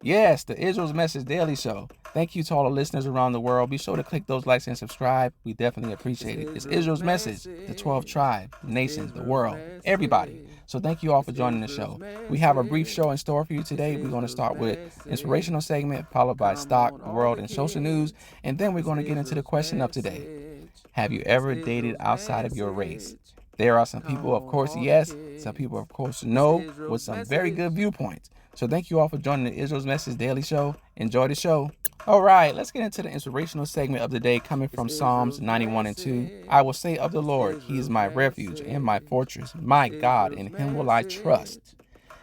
Yes, the Israel's Message Daily Show. Thank you to all the listeners around the world. Be sure to click those likes and subscribe. We definitely appreciate it. It's Israel's Message, the 12 tribe, nations, the world, everybody. So thank you all for joining the show. We have a brief show in store for you today. We're going to start with inspirational segment, followed by stock, world, and social news. And then we're going to get into the question of today. Have you ever dated outside of your race? There are some people, of course, yes. Some people, of course, no, with some very good viewpoints. So thank you all for joining the Israel's Message Daily Show. Enjoy the show. All right, let's get into the inspirational segment of the day coming from Psalms 91:2. I will say of the Lord, He is my refuge and my fortress, my God, in Him will I trust.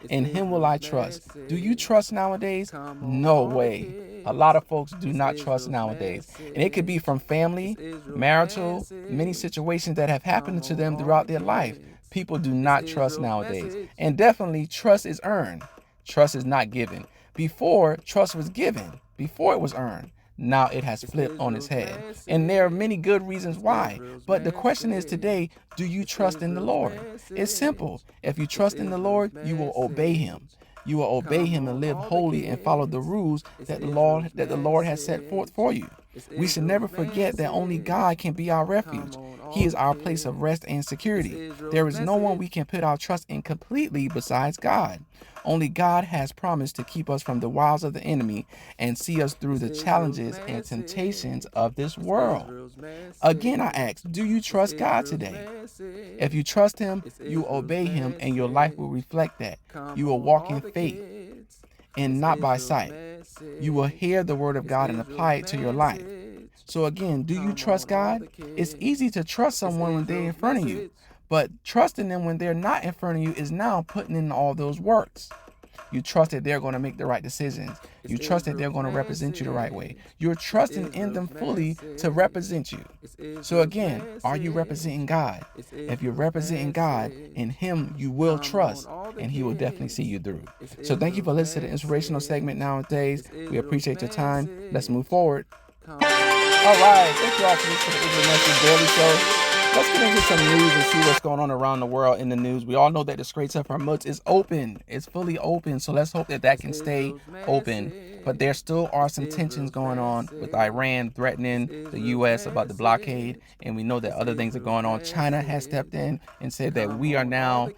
In Him will I trust. Do you trust nowadays? No way. A lot of folks do not trust nowadays. And it could be from family, marital, many situations that have happened to them throughout their life. People do not trust nowadays. And definitely trust is earned. Trust is not given. Before, trust was given. Before it was earned. Now it has flipped on its head. And there are many good reasons why. But the question is today, do you trust in the Lord? It's simple. If you trust in the Lord, you will obey Him. You will obey Him and live holy and follow the rules that the Lord has set forth for you. We should never forget that only God can be our refuge. He is our place of rest and security. There is no one we can put our trust in completely besides God. Only God has promised to keep us from the wiles of the enemy and see us through the challenges and temptations of this world. Again, I ask, do you trust God today? If you trust Him, you obey Him, and your life will reflect that. You will walk in faith and not by sight. You will hear the word of God and apply it to your life. So again, do you trust God? It's easy to trust someone when they're in front of you, but trusting them when they're not in front of you is now putting in all those works. You trust that they're going to make the right decisions. You trust that they're going to represent you the right way. You're trusting in them fully to represent you. So again, are you representing God? If you're representing God, in Him you will trust, and He will definitely see you through. So thank you for listening to the inspirational segment nowadays. We appreciate your time. Let's move forward. All right, thank you all for listening to the Israel Message Daily Show. Let's get into some news and see what's going on around the world in the news. We all know that the Straits of Hormuz is open. It's fully open, so let's hope that that can stay open. But there still are some tensions going on with Iran threatening the U.S. about the blockade, and we know that other things are going on. China has stepped in and said that we are now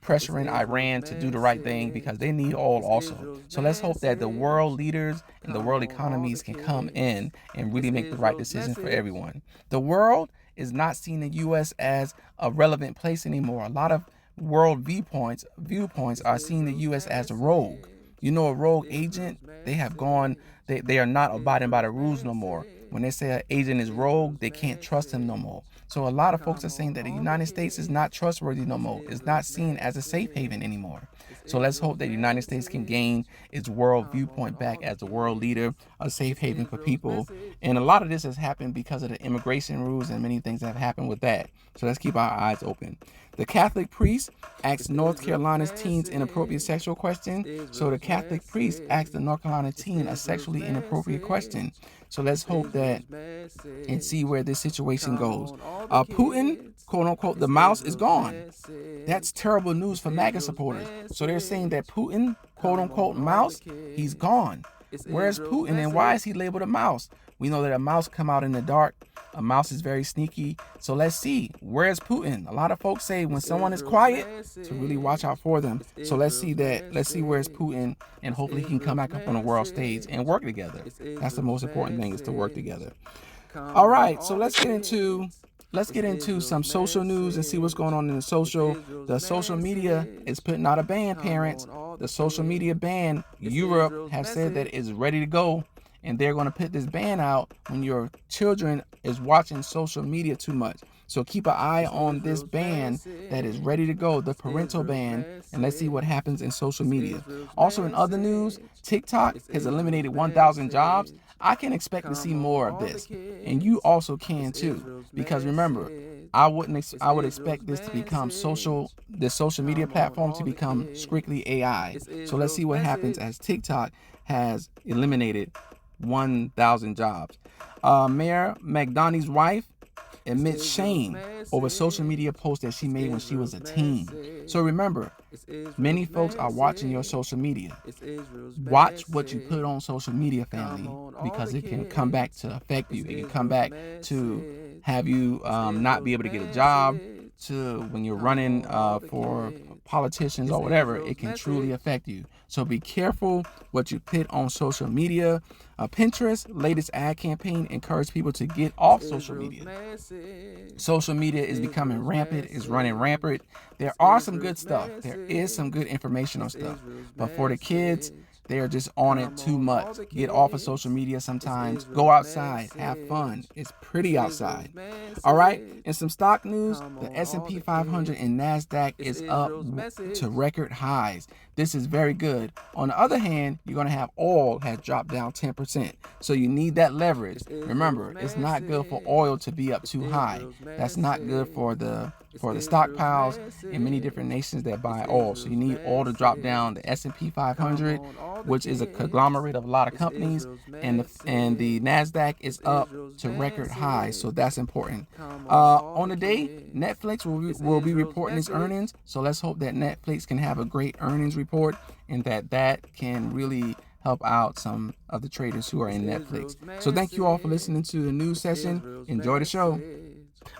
pressuring Iran to do the right thing because they need oil also. So let's hope that the world leaders and the world economies can come in and really make the right decisions for everyone. The world is not seeing the U.S. as a relevant place anymore. A lot of world viewpoints are seeing the U.S. as a rogue. You know, a rogue agent, they are not abiding by the rules no more. When they say an agent is rogue, they can't trust him no more. So a lot of folks are saying that the United States is not trustworthy no more. It's not seen as a safe haven anymore. So let's hope that the United States can gain its world viewpoint back as a world leader, a safe haven for people. And a lot of this has happened because of the immigration rules and many things that have happened with that. So let's keep our eyes open. The Catholic priest asked North Carolina's teens inappropriate sexual question. So the Catholic priest asked the North Carolina teen a sexually inappropriate question. So let's hope that and see where this situation goes. Putin, quote unquote, the mouse is gone. That's terrible news for MAGA supporters. So they're saying that Putin, quote unquote, mouse, he's gone. Where's Putin and why is he labeled a mouse? We know that a mouse come out in the dark. A mouse is very sneaky. So let's see. Where's Putin? A lot of folks say when someone is quiet to really watch out for them. So let's see where's Putin, and hopefully he can come back up on the world stage and work together. That's the most important thing, is to work together. All right, so let's get into some social news and see what's going on in the social. The social media is putting out a ban, parents. The social media ban, Europe has said that it's ready to go. And they're going to put this ban out when your children is watching social media too much. So keep an eye on this ban that is ready to go, the parental ban, and let's see what happens in social media. Also in other news, TikTok has eliminated 1,000 jobs. I can expect to see more of this, and you also can too. Because remember, I would expect this to become the social media platform to become strictly AI. So let's see what happens as TikTok has eliminated 1,000 jobs. Mayor McDonough's wife admits shame over social media posts that she made when she was a teen. So remember, many folks are watching your social media. Watch what you put on social media, family, because it can come back to affect you. It can come back to have you not be able to get a job, to when you're running for politicians or whatever. It can truly affect you. So be careful what you put on social media. Pinterest latest ad campaign encouraged people to get off social media. Social media is becoming rampant, is running rampant. There are some good stuff. There is some good informational stuff. But for the kids, they are just on it too much. Get off of social media sometimes. Go outside. Have fun. It's pretty outside. All right. In some stock news, the S&P 500 and NASDAQ is up to record highs. This is very good. On the other hand, you're going to have oil has dropped down 10%. So you need that leverage. Remember, it's not good for oil to be up too high. That's not good for the stockpiles in many different nations that buy oil. So you need oil to drop down. The S&P 500, which is a conglomerate of a lot of companies, and the NASDAQ is up to record highs. So that's important. On the day, Netflix will be reporting its earnings. So let's hope that Netflix can have a great earnings report and that can really help out some of the traders who are in Netflix. So thank you all for listening to the news session. Enjoy the show.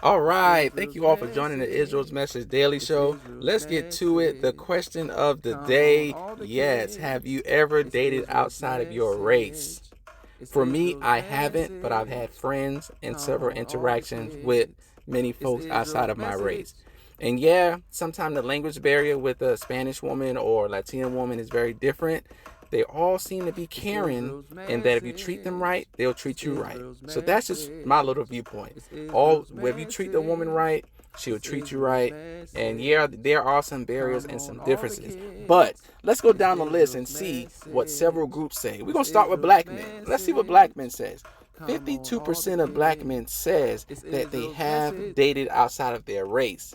All right. Thank you all for joining the Israel's Message Daily Show. Let's get to it. The question of the day. Yes. Have you ever dated outside of your race? For me, I haven't, but I've had friends and several interactions with many folks outside of my race. And yeah, sometimes the language barrier with a Spanish woman or Latina woman is very different. They all seem to be caring, and that if you treat them right, they'll treat you right. So that's just my little viewpoint. If you treat the woman right, she'll treat you right. And yeah, there are some barriers and some differences. But let's go down the list and see what several groups say. We're going to start with black men. Let's see what black men says. 52% of black men says that they have dated outside of their race.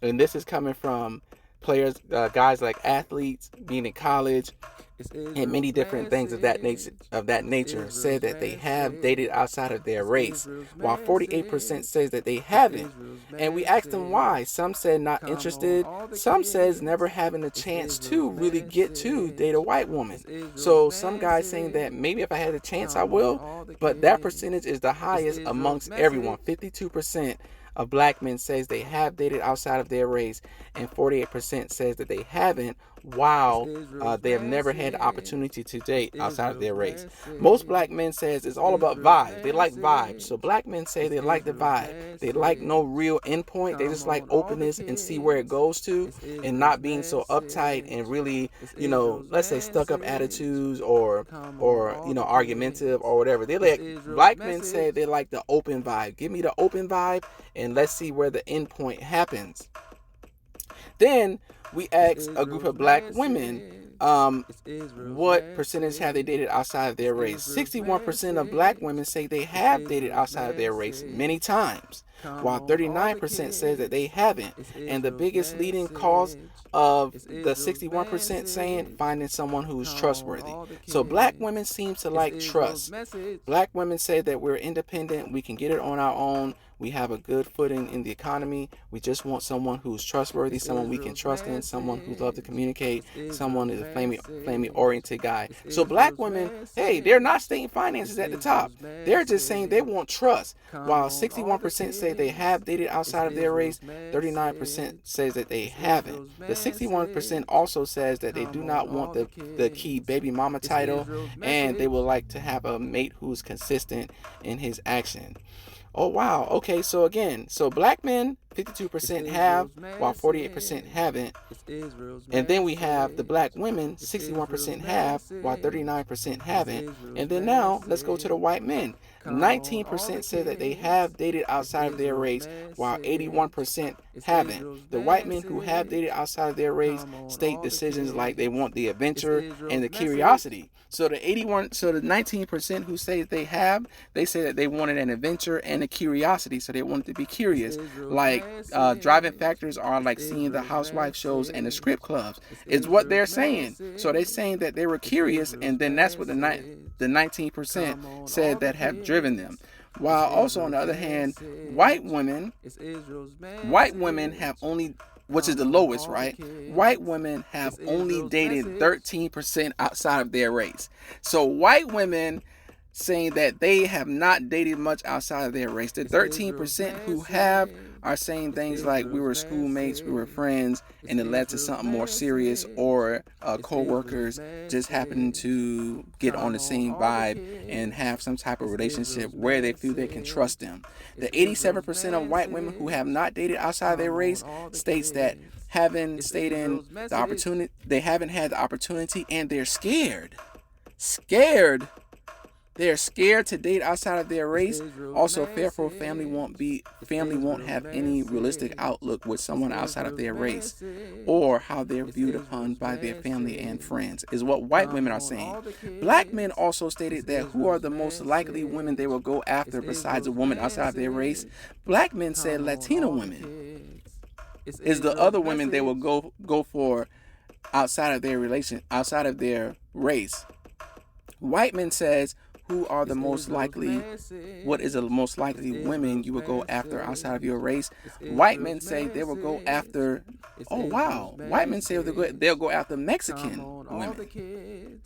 And this is coming from players, guys like athletes, being in college, and many different things of that nature said that they have dated outside of their race, while 48% says that they haven't. And we asked them why. Some said not interested. Some says never having a chance to really get to date a white woman. So some guys saying that maybe if I had a chance I will, but that percentage is the highest amongst everyone. 52% of black men says they have dated outside of their race, and 48% says that they haven't, while they have never had the opportunity to date outside of their race. Most black men says it's all about vibes. They like vibes. So black men say they like the vibe. They like no real endpoint. They just like openness and see where it goes to, and not being so uptight and really, let's say stuck up attitudes or argumentative or whatever. Black men say they like the open vibe. Give me the open vibe and let's see where the endpoint happens. Then we asked a group of black women, what percentage have they dated outside of their race? 61% of black women say they have dated outside of their race many times, while 39% says that they haven't. And the biggest leading cause of the 61% saying finding someone who's trustworthy. So black women seem to like trust. Black women say that we're independent, we can get it on our own, we have a good footing in the economy. We just want someone who's trustworthy, someone we can trust in, someone who loves to communicate, someone who's a family-oriented guy. So black women, hey, they're not stating finances at the top. They're just saying they want trust. While 61% say they have dated outside of their race, 39% says that they haven't. The 61% also says that they do not want the key baby mama title, and they would like to have a mate who's consistent in his action. Oh, wow. Okay, so black men, 52% have, while 48% haven't. And then we have the black women, 61% have, while 39% haven't. And then now, let's go to the white men. 19% say that they have dated outside of their race, while 81% haven't. The white men who have dated outside of their race state decisions like they want the adventure and the curiosity. So the 19% who say they have, they say that they wanted an adventure and a curiosity. So they wanted to be curious. Like driving factors are like seeing the housewife shows and the script clubs. Is what they're saying. So they're saying that they were curious, and then that's what the 19% said that have driven them. While also on the other hand, white women have only, which is the lowest, right? White women have only dated 13% outside of their race. So white women saying that they have not dated much outside of their race. The 13% who have are saying things like we were schoolmates, we were friends, and it led to something more serious, or co-workers just happening to get on the same vibe and have some type of relationship where they feel they can trust them. The 87% of white women who have not dated outside their race states that haven't stayed in the opportunity, they haven't had the opportunity, and they're scared. They're scared to date outside of their race. Also, fearful family won't have any realistic outlook with someone outside of their race, or how they're viewed upon by their family and friends, is what white women are saying. Black men also stated that who are the most likely women they will go after besides a woman outside of their race. Black men said Latina women is the other women they will go for outside of their race. White men says who are the most likely, what is the most likely women you will go after outside of your race. White men say they will go after, white men say they'll go after Mexican women.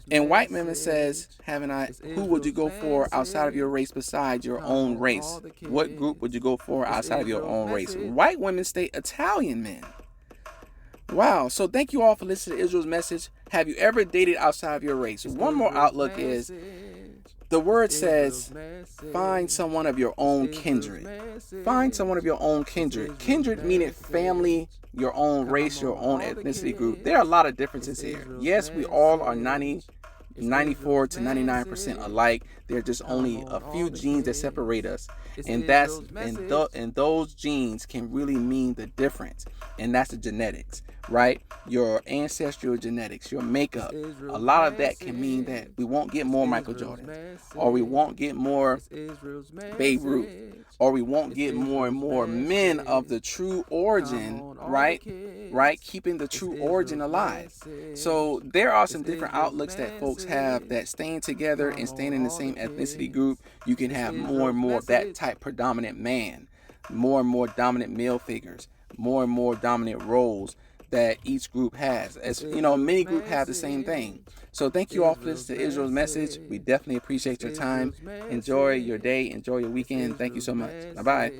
And white women says, who would you go for outside of your race besides your own race? What group would you go for outside of your own race? White women state Italian men. Wow. So thank you all for listening to Israel's Message. Have you ever dated outside of your race? One more outlook is, the word says, find someone of your own kindred. Find someone of your own kindred. Kindred meaning family, your own race, your own ethnicity group. There are a lot of differences here. Yes, we all are 94 to 99% alike. There are just only a few genes that separate us, and those genes can really mean the difference, and that's the genetics, right? Your ancestral genetics, your makeup, a lot of that can mean that we won't get more Michael Jordan, or we won't get more Babe Ruth, or we won't get more and more men of the true origin, right? Keeping the true origin alive. So there are some different outlooks that folks have, that staying together and staying in the same ethnicity group, you can have more and more of that type predominant man, more and more dominant male figures, more and more dominant roles that each group has. As you know, many groups have the same thing. So thank you all for listening to Israel's Message. We definitely appreciate your time. Enjoy your day. Enjoy your weekend. Thank you so much. Bye-bye.